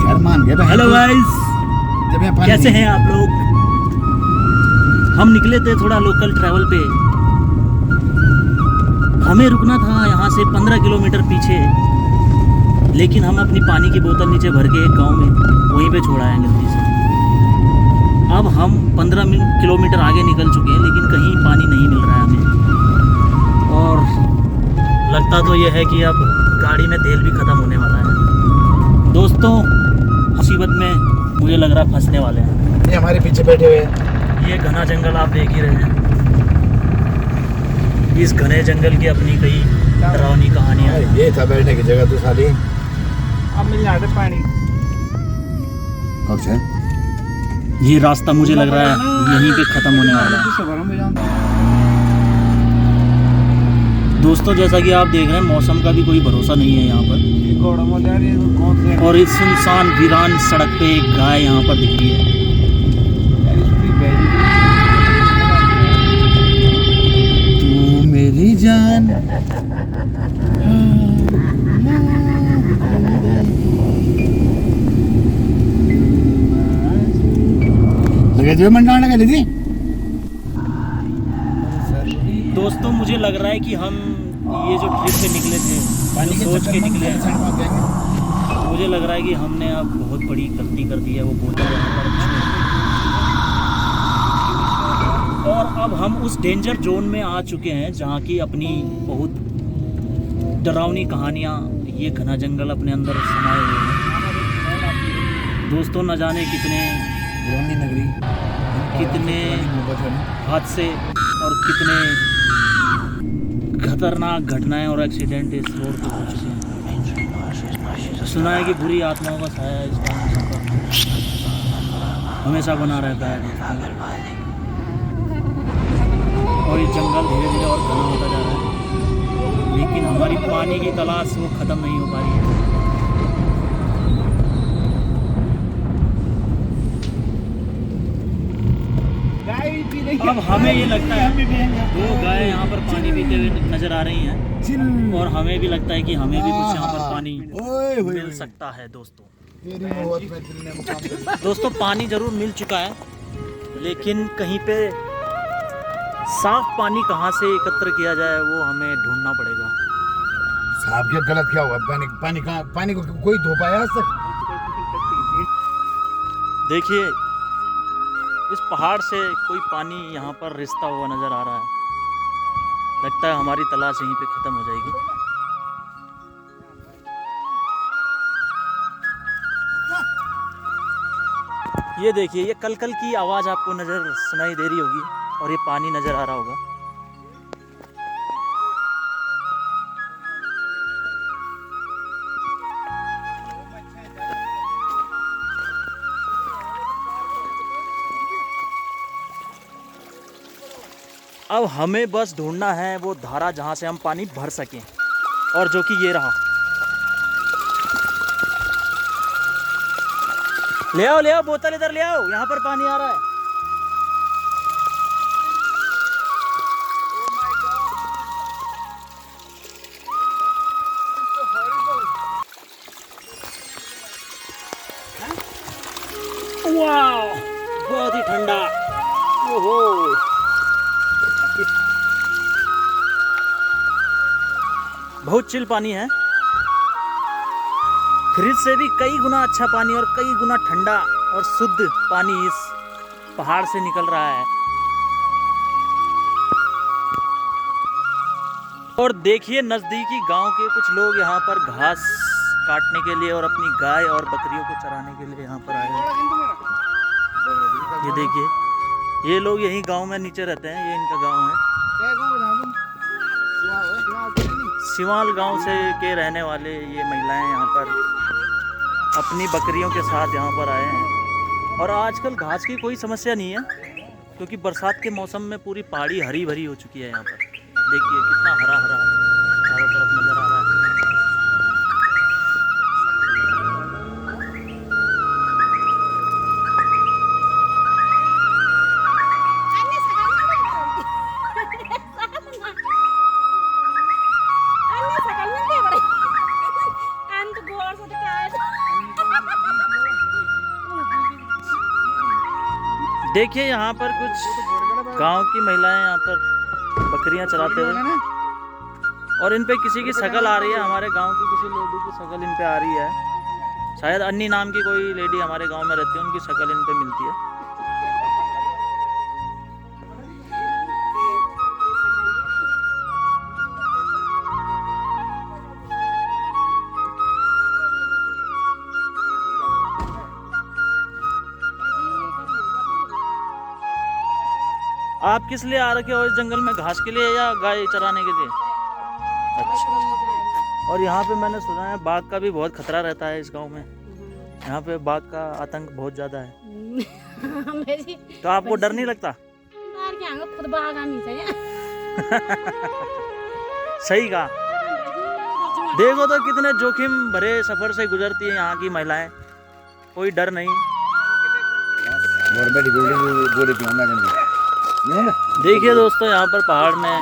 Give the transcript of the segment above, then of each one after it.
मान गया। Hello guys, कैसे हैं आप लोग। हम निकले थे थोड़ा लोकल ट्रैवल पे। हमें रुकना था यहाँ से 15 किलोमीटर पीछे, लेकिन हम अपनी पानी की बोतल नीचे भर के एक गांव में वहीं पे छोड़ आए गलती से। अब हम 15 किलोमीटर आगे निकल चुके हैं, लेकिन कहीं पानी नहीं मिल रहा है हमें। और लगता तो यह है कि अब गाड़ी में तेल भी ख़त्म होने वाला है। दोस्तों, मुसीबत में मुझे लग रहा फंसने वाले हैं। ये हमारे पीछे बैठे हुए हैं। ये घना जंगल आप देख ही रहे हैं। इस घने जंगल की अपनी कई डरावनी कहानियाँ हैं। ये था बैठने की जगह तो साली। अब मिल जाते पानी। अच्छा, ये रास्ता मुझे लग रहा है यहीं पे ख़त्म होने वाला है। दोस्तों, जैसा कि आप देख रहे हैं, मौसम का भी कोई भरोसा नहीं है यहाँ पर। और इस सुनसान वीरान सड़क पे एक गाय यहाँ पर दिख रही है। तू मेरी जान। लगे जो मंडाना कर ली। दोस्तों, मुझे लग रहा है कि हम ये जो ट्रिप से निकले थे, सोच के निकले हैं, मुझे लग रहा है कि हमने अब बहुत बड़ी गलती कर दी है। वो बोतल यहाँ पर, और अब हम उस डेंजर जोन में आ चुके हैं जहाँ की अपनी बहुत डरावनी कहानियाँ ये घना जंगल अपने अंदर समाये हुए हैं। दोस्तों, न जाने कितने हादसे और कितने खतरनाक घटनाएं और एक्सीडेंट इस रोड पे हो चुके हैं। सुना है कि बुरी आत्माओं का साया इस टाइम पर हमेशा बना रहता है। और ये जंगल धीरे धीरे और घना होता जा रहा है, लेकिन हमारी पानी की तलाश वो ख़त्म नहीं हो पा रही है। अब हमें ये लगता है 2 गाय यहाँ पर पानी पीते हुए नजर आ रही हैं, और हमें भी लगता है कि हमें भी कुछ यहाँ पर पानी मिल सकता है। दोस्तों, पानी जरूर मिल चुका है, लेकिन कहीं पे साफ पानी कहाँ से एकत्र किया जाए वो हमें ढूंढना पड़ेगा। साहब, क्या गलत क्या हुआ? पानी को कोई धो पाया आज तक? देखिए, इस पहाड़ से कोई पानी यहाँ पर रिसता हुआ नज़र आ रहा है। लगता है हमारी तलाश यहीं पे ख़त्म हो जाएगी। ये देखिए, ये कलकल की आवाज़ आपको नज़र सुनाई दे रही होगी, और ये पानी नज़र आ रहा होगा। अब हमें बस ढूंढना है वो धारा जहाँ से हम पानी भर सकें, और जो कि ये रहा। ले आओ बोतल इधर ले आओ, यहाँ पर पानी आ रहा है। वाह, बहुत ही ठंडा। ओहो, बहुत चिल पानी है। फ्रिज से भी कई गुना अच्छा पानी और कई गुना ठंडा और शुद्ध पानी इस पहाड़ से निकल रहा है। और देखिए, नज़दीकी गांव के कुछ लोग यहाँ पर घास काटने के लिए और अपनी गाय और बकरियों को चराने के लिए यहाँ पर आए हैं। ये देखिए, ये लोग यही गांव में नीचे रहते हैं। ये इनका गांव है। सिवाल गांव से के रहने वाले ये महिलाएं यहाँ पर अपनी बकरियों के साथ यहाँ पर आए हैं। और आजकल घास की कोई समस्या नहीं है, क्योंकि बरसात के मौसम में पूरी पहाड़ी हरी भरी हो चुकी है। यहाँ पर देखिए कितना हरा हरा चारों तरफ नज़र आ रहा है। देखिए यहाँ पर कुछ गांव की महिलाएं यहाँ पर बकरियां चराते हुए, और इन पे किसी की शकल आ रही है, हमारे गांव की किसी लेडी की शकल इन पे आ रही है। शायद अन्नी नाम की कोई लेडी हमारे गांव में रहती है, उनकी शकल इन पे मिलती है। आप किस लिए आ रखे हो इस जंगल में, घास के लिए या गाय चराने के लिए? अच्छा। और यहाँ पे मैंने सुना है बाघ का भी बहुत खतरा रहता है इस गांव में, यहाँ पे बाघ का आतंक बहुत ज्यादा है। तो आपको डर नहीं लगता? खुद बाघ आनी चाहिए। सही कहा। देखो तो कितने जोखिम भरे सफर से गुजरती है यहाँ की महिलाएं, कोई डर नहीं। देखिए दोस्तों, यहाँ पर पहाड़ में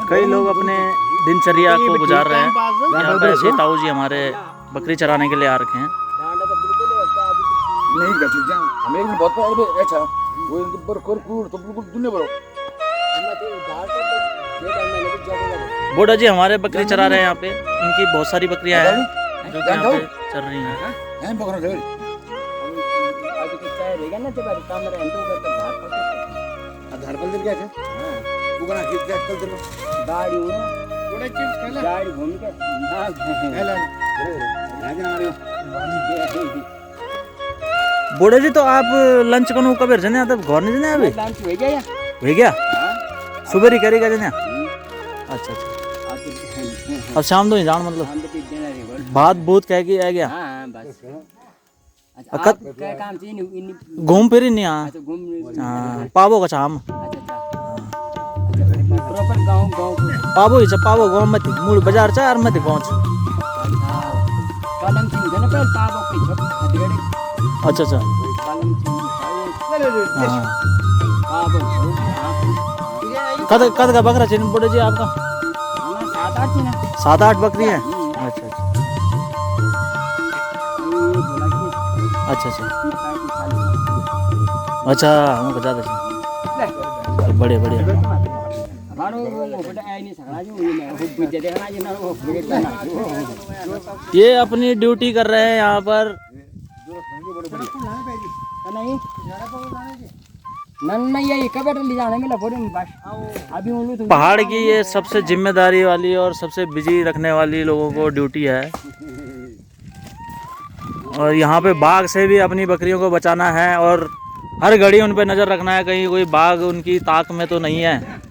कई लोग अपने दिनचर्या को गुजार रहे हैं। यहाँ पर ऐसे ताऊ जी हमारे बकरी चराने के लिए आ रखे हैं। बोडा जी हमारे बकरी चरा रहे हैं यहाँ पे, इनकी बहुत सारी बकरियां हैं जो कि यहाँ पे चल रही हैं। बोडे जी तो आप लंच कनु कब जने तब घर नहीं जने अभी लंच हो गया सुबह ही करेगा जने। अच्छा अच्छा, अब शाम तो ही जान मतलब बात बहुत कह के आ गया। घूम फिर नहीं हाँ पावो का शाम पावो ही पावो गाँव मत मूल बाजार चा और मत पहुँच। अच्छा अच्छा कद कद का बकरा चाहिए बोले जी आपका? 7-8 बकरी है। अच्छा अच्छा अच्छा अच्छा अच्छा हमको ज़्यादा चाहिए। बढ़िया बढ़िया। ये अपनी ड्यूटी कर रहे हैं यहाँ पर। पहाड़ की ये सबसे जिम्मेदारी वाली और सबसे बिजी रखने वाली लोगों को ड्यूटी है, और यहाँ पे बाघ से भी अपनी बकरियों को बचाना है और हर घड़ी उन पे नज़र रखना है कहीं कोई बाघ उनकी ताक में तो नहीं है।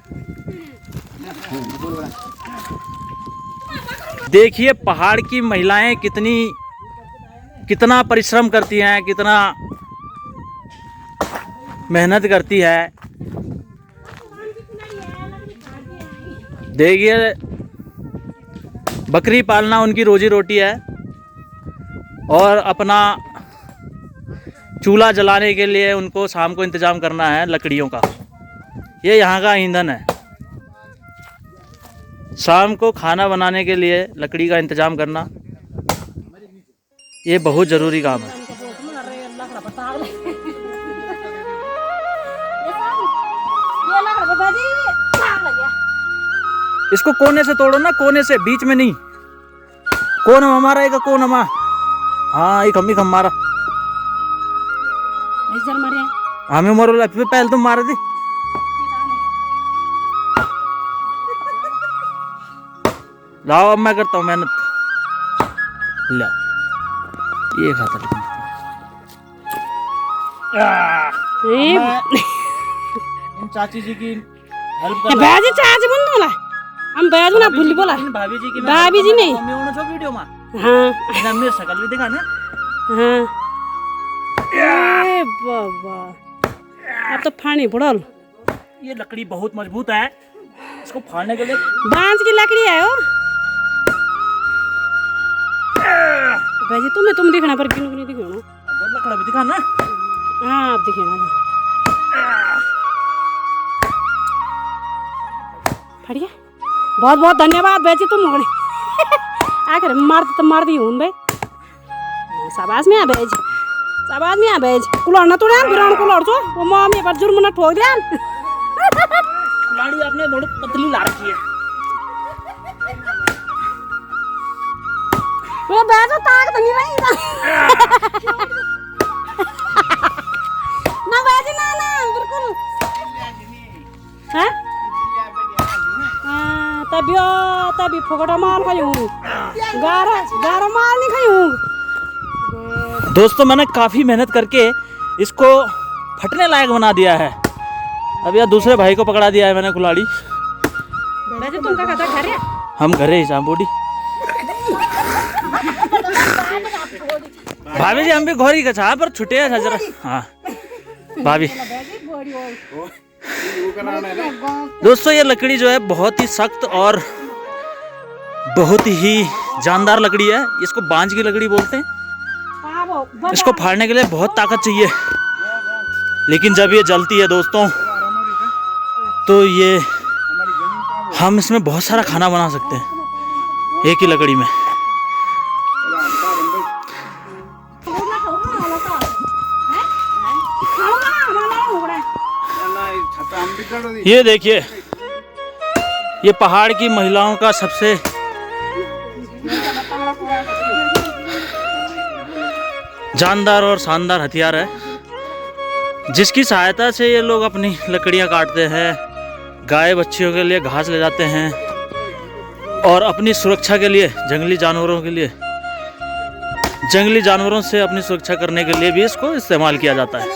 देखिए पहाड़ की महिलाएं कितना परिश्रम करती हैं, कितना मेहनत करती है। देखिए बकरी पालना उनकी रोजी रोटी है, और अपना चूल्हा जलाने के लिए उनको शाम को इंतज़ाम करना है लकड़ियों का। ये यहाँ का ईंधन है। शाम को खाना बनाने के लिए लकड़ी का इंतज़ाम करना ये बहुत ज़रूरी काम है। इसको कोने से तोड़ो ना, कोने से, बीच में नहीं। कौन हमारा एक कौन हमा हाँ एक हम मारा हमें मरो पहले तुम मारे थे। लाओ अब मैं करता हूँ मेहनत। लाओ ये खाता इन चाची जी की हेल्प कर भाभी चाची बोल बोला हम भाभी ना भूल बोला भाभी जी की भाभी जी नहीं मैं उन जो वीडियो में हां ना मेरे शकल भी दिखा ना। हां ए बाबा अब तो फानी पड़ल। ये लकड़ी बहुत मजबूत है, इसको फाड़ने के लिए बांस की लकड़ी है वो भाई तुम दिखना पर क्यों नहीं दिखाना अगर लकड़ा भी दिखाना। हां अब दिखाना फड़िया। बहुत बहुत धन्यवाद बेची तुम आखिर मार दी हूँ भाई शाबाश में बेच सब आदमी आ बेज कुलाड़ ना तोड़े बिरान कुलाड़ तो वो मामी पर जुर्म ना ठोक दिया कुल्हाड़ी आपने बहुत पतली ला रखी है। वो बेज तो ताक तो नहीं रही ना बेज ना ना बिल्कुल हैं तभी फोकटा माल खायूं गारा माल नहीं खायूं। दोस्तों मैंने काफ़ी मेहनत करके इसको फटने लायक बना दिया है। अब यार दूसरे भाई को पकड़ा दिया है मैंने कुल्हाड़ी। वैसे तुम क्या कहता घर है हम घरे ही बोडी भाभी जी हम भी घोरी का छा पर छुटे है जरा। हाँ भाभी दोस्तों ये लकड़ी जो है बहुत ही सख्त और बहुत ही जानदार लकड़ी है। इसको बांज की लकड़ी बोलते हैं। इसको फाड़ने के लिए बहुत ताकत चाहिए, लेकिन जब ये जलती है दोस्तों तो ये हम इसमें बहुत सारा खाना बना सकते हैं एक ही लकड़ी में। ये देखिए ये पहाड़ की महिलाओं का सबसे जानदार और शानदार हथियार है, जिसकी सहायता से ये लोग अपनी लकड़ियां काटते हैं, गाय बच्चियों के लिए घास ले जाते हैं और अपनी सुरक्षा के लिए जंगली जानवरों से अपनी सुरक्षा करने के लिए भी इसको इस्तेमाल किया जाता है।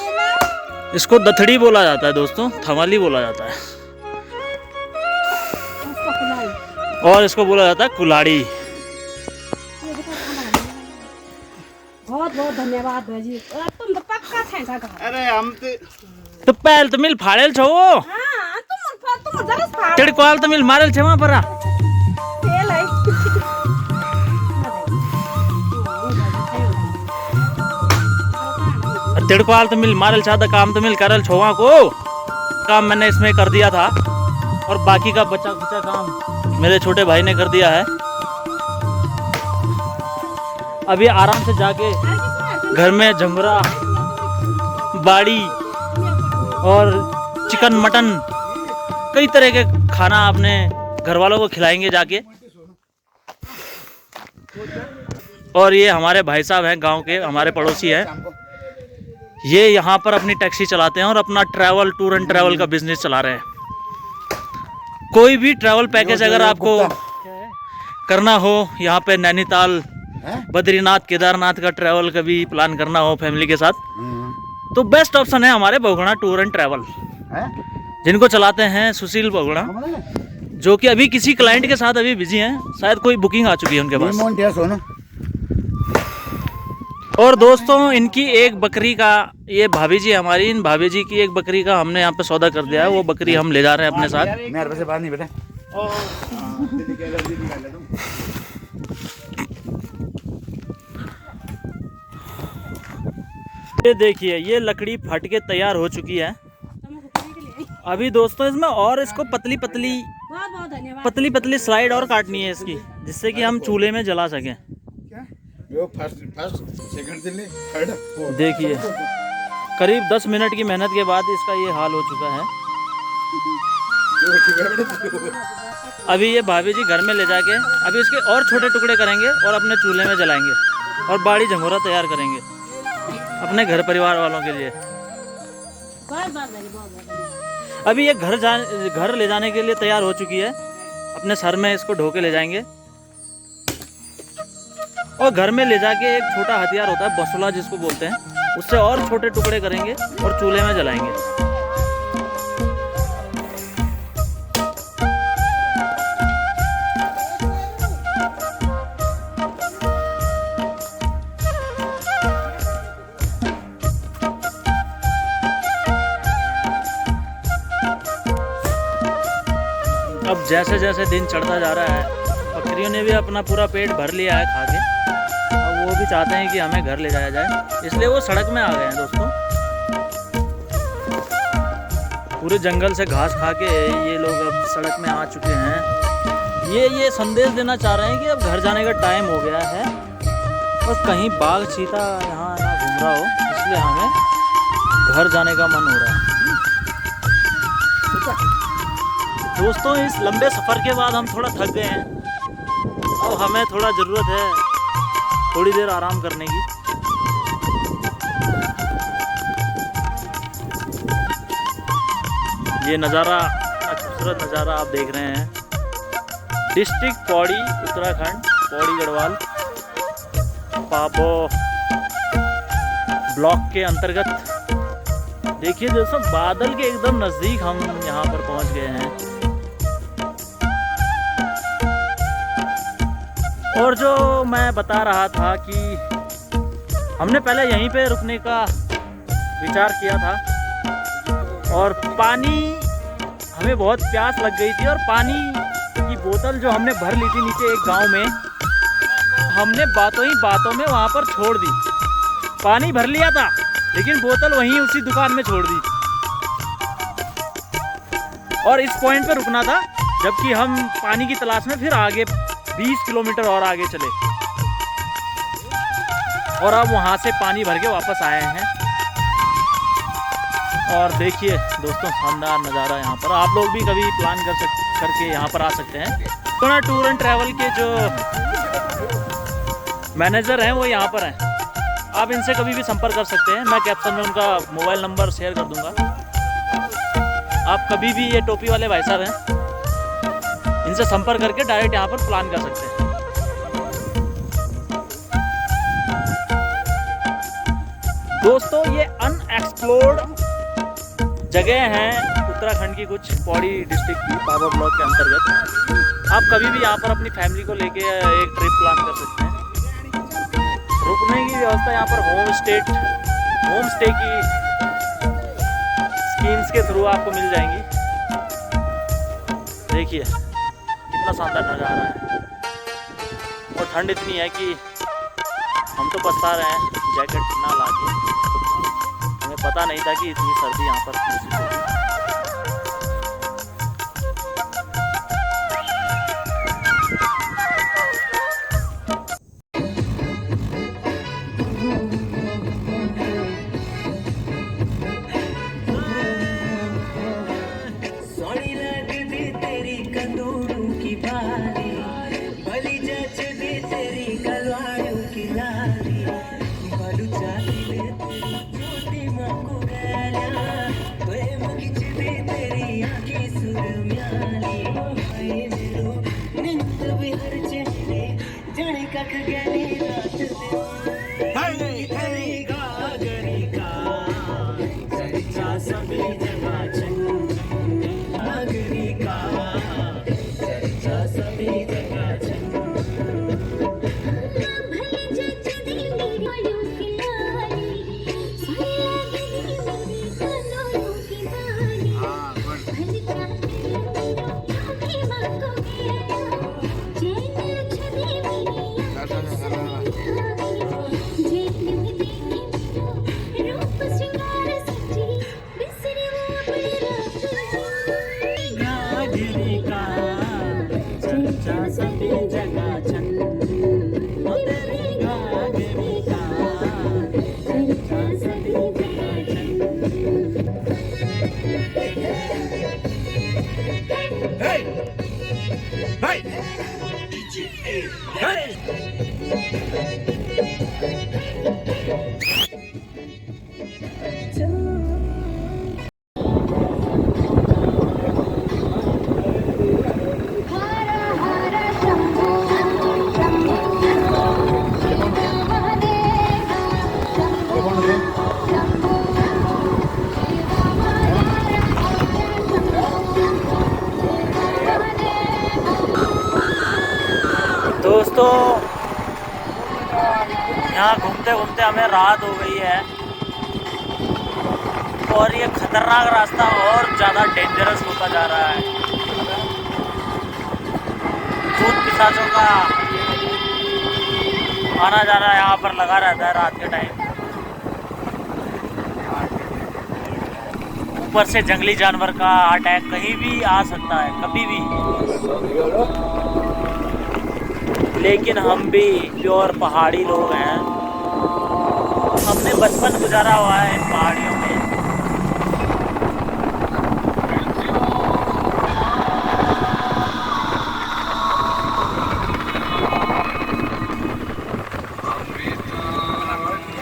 इसको दथड़ी बोला जाता है दोस्तों, थमाली बोला जाता है और इसको बोला जाता है कुल्हाड़ी। बहुत बहुत धन्यवाद भाजी तुम तो पक्का थे का। अरे हम तो पहल तो मिल फाड़ेल छो हां तुम जरा फाड़ तिड़कोल तो मिल मारेल छे वहां पर तेल है तिड़कोल तो मिल मारेल छा काम तो मिल करल छोवा को काम मैंने इसमें कर दिया था और बाकी का बचा खुचा काम मेरे छोटे भाई ने कर दिया है। अभी आराम से जाके घर में झंगुरा बाड़ी और चिकन मटन कई तरह के खाना अपने घर वालों को खिलाएंगे जाके। और ये हमारे भाई साहब हैं गांव के, हमारे पड़ोसी हैं। ये यहाँ पर अपनी टैक्सी चलाते हैं और अपना टूर एंड ट्रैवल का बिजनेस चला रहे हैं। कोई भी ट्रैवल पैकेज अगर आपको करना हो, यहाँ पे नैनीताल बद्रीनाथ केदारनाथ का ट्रैवल कभी प्लान करना हो फैमिली के साथ, तो बेस्ट ऑप्शन है हमारे बहुगुणा टूर एंड ट्रैवल, जिनको चलाते हैं सुशील बहुगुणा, जो कि अभी किसी क्लाइंट के साथ अभी बिजी हैं। शायद कोई बुकिंग आ चुकी है उनके पास। और दोस्तों इनकी एक बकरी का, ये भाभी जी हमारी, इन भाभी जी की एक बकरी का हमने यहाँ पे सौदा कर दिया है। वो बकरी हम ले जा रहे हैं अपने साथ। ये देखिए ये लकड़ी फट के तैयार हो चुकी है अभी दोस्तों। इसमें और इसको पतली पतली स्लाइड और काटनी है इसकी, जिससे कि हम चूल्हे में जला सकें। देखिए करीब 10 मिनट की मेहनत के बाद इसका ये हाल हो चुका है। अभी ये भाभी जी घर में ले जाके अभी इसके और छोटे टुकड़े करेंगे और अपने चूल्हे में जलाएंगे और बाड़ी झंगोरा तैयार करेंगे अपने घर परिवार वालों के लिए। अभी ये घर ले जाने के लिए तैयार हो चुकी है। अपने सर में इसको ढो के ले जाएंगे और घर में ले जाके एक छोटा हथियार होता है बसुला जिसको बोलते हैं, उससे और छोटे टुकड़े करेंगे और चूल्हे में जलाएंगे। अब जैसे जैसे दिन चढ़ता जा रहा है, बकरियों ने भी अपना पूरा पेट भर लिया है खा के। अब वो भी चाहते हैं कि हमें घर ले जाया जाए, इसलिए वो सड़क में आ गए हैं दोस्तों। पूरे जंगल से घास खा के ये लोग अब सड़क में आ चुके हैं। ये संदेश देना चाह रहे हैं कि अब घर जाने का टाइम हो गया है और कहीं बाघ चीता यहाँ ना घूम रहा हो, इसलिए हमें घर जाने का मन हो रहा है। दोस्तों, इस लंबे सफ़र के बाद हम थोड़ा थक गए हैं। अब हमें थोड़ा ज़रूरत है थोड़ी देर आराम करने की। ये नज़ारा, खूबसूरत नज़ारा आप देख रहे हैं। डिस्ट्रिक्ट पौड़ी, उत्तराखंड, पौड़ी गढ़वाल पाबो ब्लॉक के अंतर्गत। देखिए दोस्तों, बादल के एकदम नज़दीक हम यहाँ पर पहुँच गए हैं। और जो मैं बता रहा था कि हमने पहले यहीं पे रुकने का विचार किया था और पानी, हमें बहुत प्यास लग गई थी और पानी की बोतल जो हमने भर ली थी नीचे एक गांव में, हमने बातों ही बातों में वहाँ पर छोड़ दी। पानी भर लिया था लेकिन बोतल वहीं उसी दुकान में छोड़ दी। और इस पॉइंट पर रुकना था, जबकि हम पानी की तलाश में फिर आगे 20 किलोमीटर और आगे चले और अब वहाँ से पानी भर के वापस आए हैं। और देखिए दोस्तों, शानदार नज़ारा यहाँ पर। आप लोग भी कभी प्लान करके यहाँ पर आ सकते हैं। कोना टूर एंड ट्रैवल के जो मैनेजर हैं वो यहाँ पर हैं, आप इनसे कभी भी संपर्क कर सकते हैं। मैं कैप्शन में उनका मोबाइल नंबर शेयर कर दूंगा। आप कभी भी, ये टोपी वाले भाई साहब हैं, इनसे संपर्क करके डायरेक्ट यहाँ पर प्लान कर सकते हैं। दोस्तों, ये अनएक्सप्लोर्ड जगह हैं उत्तराखंड की, कुछ पौड़ी डिस्ट्रिक्ट की पाबा ब्लॉक के अंतर्गत। आप कभी भी यहाँ पर अपनी फैमिली को लेके एक ट्रिप प्लान कर सकते हैं। रुकने की व्यवस्था यहाँ पर होम स्टे की स्कीम्स के थ्रू आपको मिल जाएंगी। देखिए कितना शानदार नज़ारा है। और ठंड इतनी है कि हम तो पछता रहे हैं जैकेट ना लाके। हमें पता नहीं था कि इतनी सर्दी यहाँ पर होगी। दोस्तों, यहाँ घूमते घूमते हमें रात हो गई है और ये खतरनाक रास्ता और ज़्यादा डेंजरस होता जा रहा है। भूत पिशाचों का आना जाना यहाँ पर लगा रहता है रात के टाइम। ऊपर से जंगली जानवर का अटैक कहीं भी आ सकता है, कभी भी। लेकिन हम भी प्योर पहाड़ी लोग हैं, हमने बचपन गुजारा हुआ है इन पहाड़ियों में।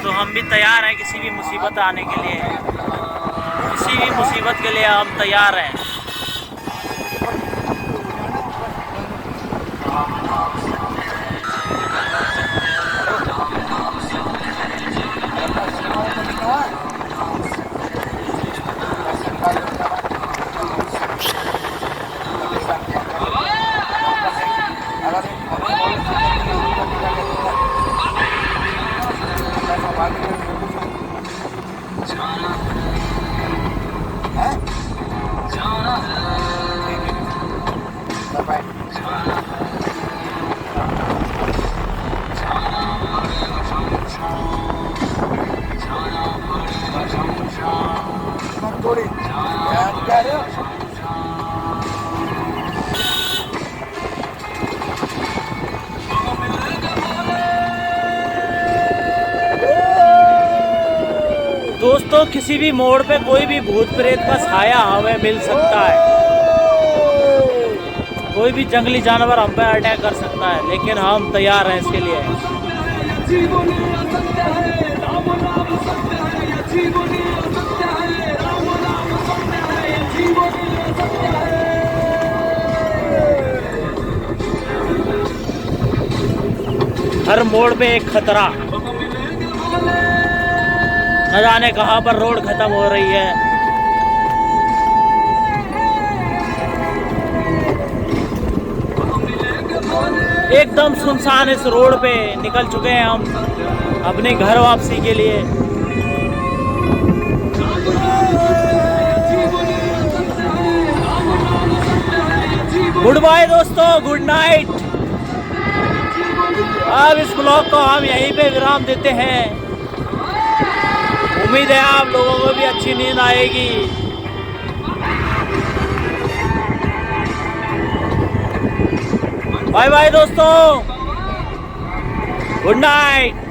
तो हम भी तैयार हैं किसी भी मुसीबत आने के लिए, किसी भी मुसीबत के लिए हम तैयार हैं। दोस्तों, किसी भी मोड़ पे कोई भी भूत प्रेत का साया हमें मिल सकता है, कोई भी जंगली जानवर हम पे अटैक कर सकता है, लेकिन हम तैयार हैं इसके लिए। हर मोड़ पे एक खतरा, न जाने कहाँ पर रोड खत्म हो रही है। एकदम सुनसान इस रोड पे निकल चुके हैं हम अपने घर वापसी के लिए। गुड बाय दोस्तों, गुड नाइट। अब इस ब्लॉग को हम यहीं पे विराम देते हैं। उम्मीद है आप लोगों को भी अच्छी नींद आएगी। बाय बाय दोस्तों, गुड नाइट।